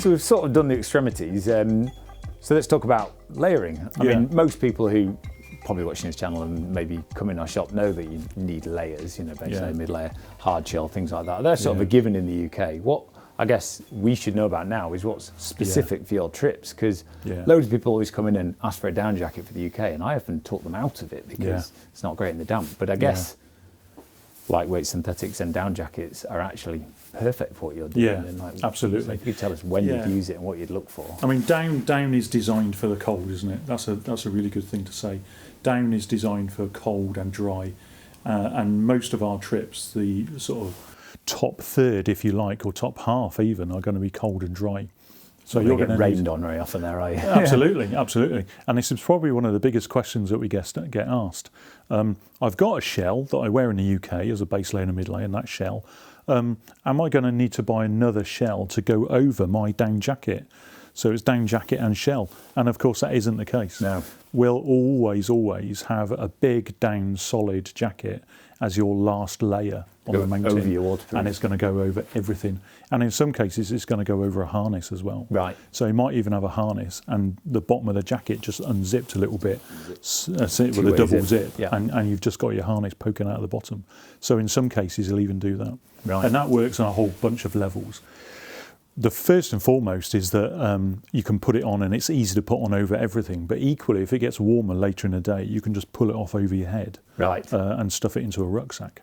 So we've sort of done the extremities. So let's talk about layering. I mean, most people who probably watching this channel and maybe come in our shop know that you need layers, you know, base layer, mid layer, hard shell, things like that. They're sort of a given in the UK. What I guess we should know about now is what's specific for your trips, because loads of people always come in and ask for a down jacket for the UK, and I often talk them out of it because it's not great in the damp. But I guess lightweight synthetics and down jackets are actually perfect for what you're doing. Yeah, and like, absolutely. So if you could tell us when you'd use it and what you'd look for. I mean, down is designed for the cold, isn't it? That's a really good thing to say. Down is designed for cold and dry, and most of our trips, the sort of top third, if you like, or top half even, are going to be cold and dry. So you're going to rained on very often there, are you? Absolutely, absolutely. And this is probably one of the biggest questions that we get asked. I've got a shell that I wear in the UK as a base layer and a mid layer, and that shell. Am I going to need to buy another shell to go over my down jacket? So it's down jacket and shell. And of course, that isn't the case. No. We'll always have a big down solid jacket as your last layer on the mountain. Over your waterproof. And it's going to go over everything. And in some cases, it's going to go over a harness as well. Right. So you might even have a harness and the bottom of the jacket just unzipped a little bit with a double zip. And you've just got your harness poking out of the bottom. So in some cases, you'll even do that. Right. And that works on a whole bunch of levels. The first and foremost is that you can put it on and it's easy to put on over everything. But equally, if it gets warmer later in the day, you can just pull it off over your head and stuff it into a rucksack.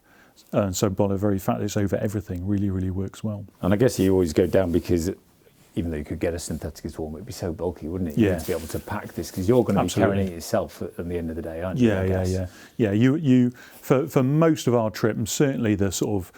And so by the very fact that it's over everything really, really works well. And I guess you always go down because even though you could get a synthetic as warm, it'd be so bulky, wouldn't it? You need to be able to pack this because you're going to be carrying it yourself at the end of the day, aren't you? Yeah. You for most of our trip, and certainly the sort of,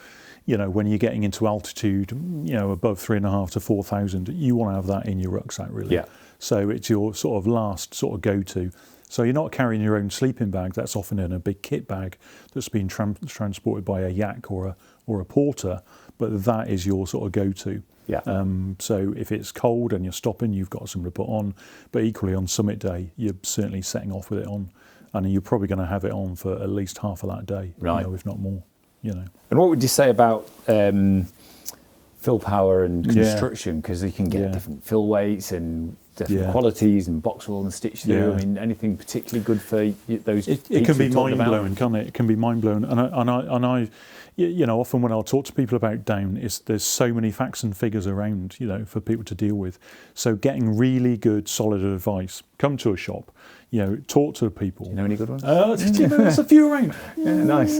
you know, when you're getting into altitude, you know, above 3,500 to 4,000, you want to have that in your rucksack, really. Yeah. So it's your sort of last sort of go-to. So you're not carrying your own sleeping bag. That's often in a big kit bag that's been transported by a yak or a porter, but that is your sort of go-to. Yeah. So if it's cold and you're stopping, you've got something to put on. But equally on summit day, you're certainly setting off with it on, and you're probably going to have it on for at least half of that day, you know, if not more. You know. And what would you say about fill power and construction? Because you can get different fill weights and different qualities and box wool and stitch through. I mean, anything particularly good for those? It can be mind blowing, can't it? It can be mind blowing. And I, you know, often when I'll talk to people about down, there's so many facts and figures around, you know, for people to deal with. So getting really good, solid advice. Come to a shop. You know, talk to people. Do you know any good ones? There's a few around. Nice.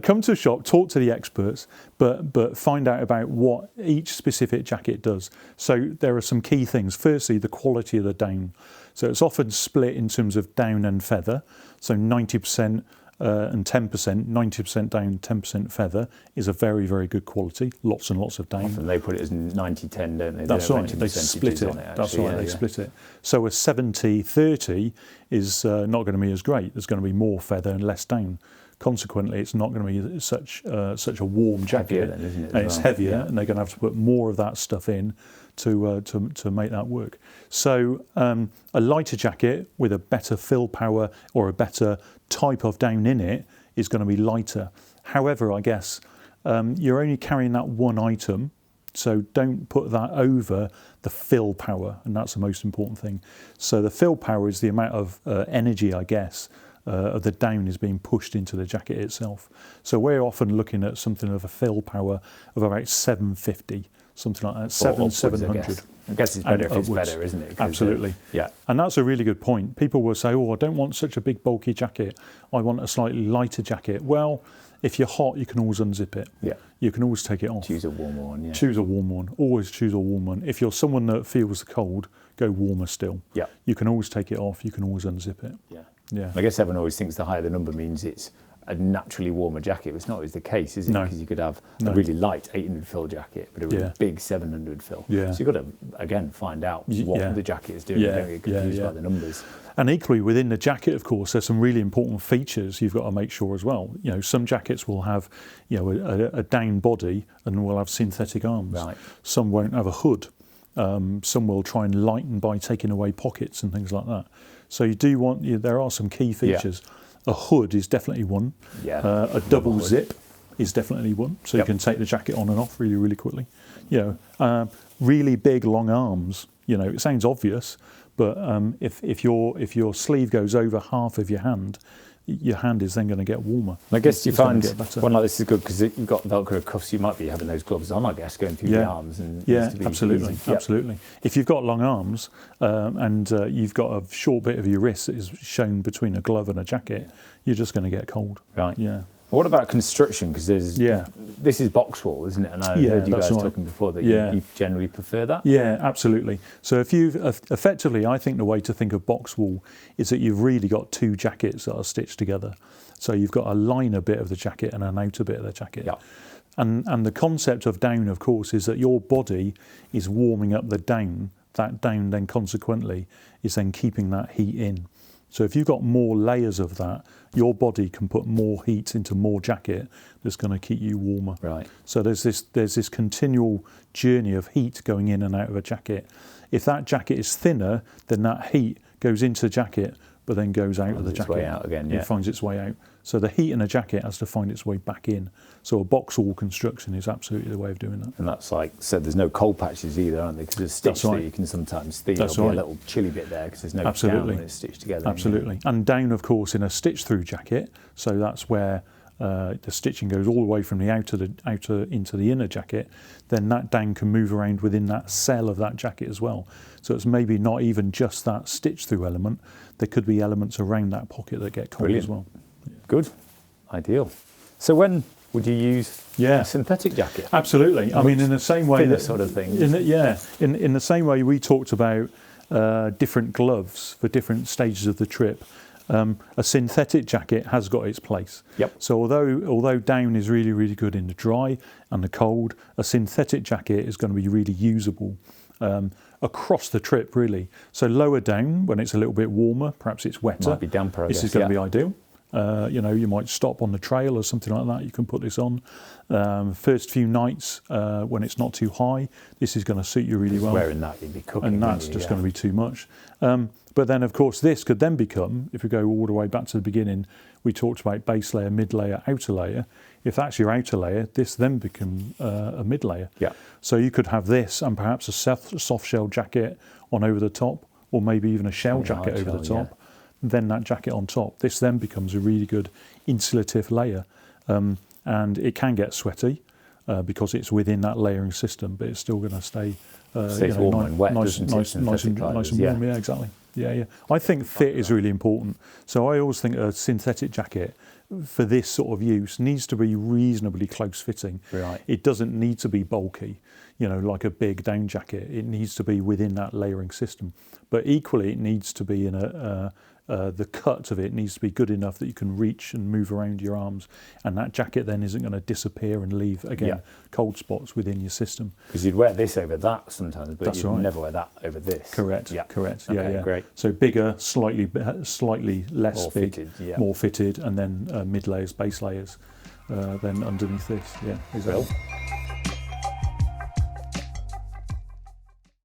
Come to a shop, talk to the experts, but find out about what each specific jacket does. So there are some key things. Firstly, the quality of the down. So it's often split in terms of down and feather. So 90% and 10%, 90% down, 10% feather is a very, very good quality. Lots and lots of down. Often they put it as 90-10, don't they? That's right. They split it. That's right. They split it. So a 70-30 is not going to be as great. There's going to be more feather and less down. Consequently, it's not going to be such a warm jacket. Then, isn't it, and it's heavier, and they're going to have to put more of that stuff in to make that work. So a lighter jacket with a better fill power or a better type of down in it is going to be lighter. However, I guess you're only carrying that one item, so don't put that over the fill power, and that's the most important thing. So the fill power is the amount of energy, I guess, of the down is being pushed into the jacket itself. So we're often looking at something of a fill power of about 750, something like that, 700. I guess it's better if it's better, isn't it? Absolutely. And that's a really good point. People will say, oh, I don't want such a big bulky jacket. I want a slightly lighter jacket. Well, if you're hot, you can always unzip it. Yeah. You can always take it off. Choose a warmer one, Choose a warm one. Always choose a warm one. If you're someone that feels the cold, go warmer still. Yeah. You can always take it off. You can always unzip it. Yeah. I guess everyone always thinks the higher the number means it's a naturally warmer jacket. It's not always the case, is it? No. Because you could have a really light 800 fill jacket, but a really big 700 fill. Yeah. So you've got to, again, find out what the jacket is doing. Don't get confused by the numbers. And equally, within the jacket, of course, there's some really important features you've got to make sure as well. You know, some jackets will have, you know, a down body and will have synthetic arms. Right. Some won't have a hood. Some will try and lighten by taking away pockets and things like that. So you do want, there are some key features. A hood is definitely one. A double zip is definitely one. So you can take the jacket on and off really, really quickly. Really big, long arms. It sounds obvious, but if your sleeve goes over half of your hand is then going to get warmer. I guess you find one like this is good because you've got Velcro cuffs. You might be having those gloves on, I guess, going through the arms. And absolutely, absolutely. If you've got long arms and you've got a short bit of your wrist that is shown between a glove and a jacket, you're just going to get cold. Right. Yeah. What about construction? Because this is box wool, isn't it? And I heard you guys talking before that you generally prefer that. Yeah, absolutely. So if you've effectively, I think the way to think of box wool is that you've really got two jackets that are stitched together. So you've got a liner bit of the jacket and an outer bit of the jacket. Yeah. And the concept of down, of course, is that your body is warming up the down. That down then consequently is then keeping that heat in. So if you've got more layers of that, your body can put more heat into more jacket that's going to keep you warmer. Right. So there's this continual journey of heat going in and out of a jacket. If that jacket is thinner, then that heat goes into the jacket, but then goes out of the jacket. Way out again. It finds its way out. So the heat in a jacket has to find its way back in. So a box wool construction is absolutely the way of doing that. And that's there's no cold patches either, aren't there? Because there's stitch that you can sometimes feel. There'll be a little chilly bit there because there's no down when it's stitched together. Absolutely. And down, of course, in a stitch through jacket. So that's where the stitching goes all the way from the outer into the inner jacket. Then that down can move around within that cell of that jacket as well. So it's maybe not even just that stitch through element. There could be elements around that pocket that get cold as well. Good, ideal. So when would you use a synthetic jacket? Absolutely. I mean, in the same way that sort of thing. In the same way we talked about different gloves for different stages of the trip. A synthetic jacket has got its place. Yep. So although down is really, really good in the dry and the cold, a synthetic jacket is going to be really usable across the trip, really. So lower down when it's a little bit warmer, perhaps it's wetter. Might be damper, I guess. This is going to be ideal. You might stop on the trail or something like that. You can put this on. First few nights when it's not too high, this is going to suit you really well. Wearing that, you'd be cooking. And that's just going to be too much. But then, of course, this could then become, if we go all the way back to the beginning, we talked about base layer, mid layer, outer layer. If that's your outer layer, this then becomes a mid layer. Yeah. So you could have this and perhaps a soft shell jacket on over the top, or maybe even a shell jacket over the top. Then that jacket on top. This then becomes a really good insulative layer. And it can get sweaty because it's within that layering system, but it's still going to stay warm and wet, nice and warm. Yeah, exactly. Yeah. I think fit is really important. So I always think a synthetic jacket for this sort of use needs to be reasonably close fitting. Right. It doesn't need to be bulky, like a big down jacket. It needs to be within that layering system. But equally, it needs to be in the cut of it needs to be good enough that you can reach and move around your arms, and that jacket then isn't going to disappear and leave cold spots within your system. Because you'd wear this over that sometimes, but you'd never wear that over this. Correct. Yeah. Correct. Okay, great. So bigger, slightly less more big, fitted, more fitted, and then mid layers, base layers, then underneath this. Yeah, exactly. Well.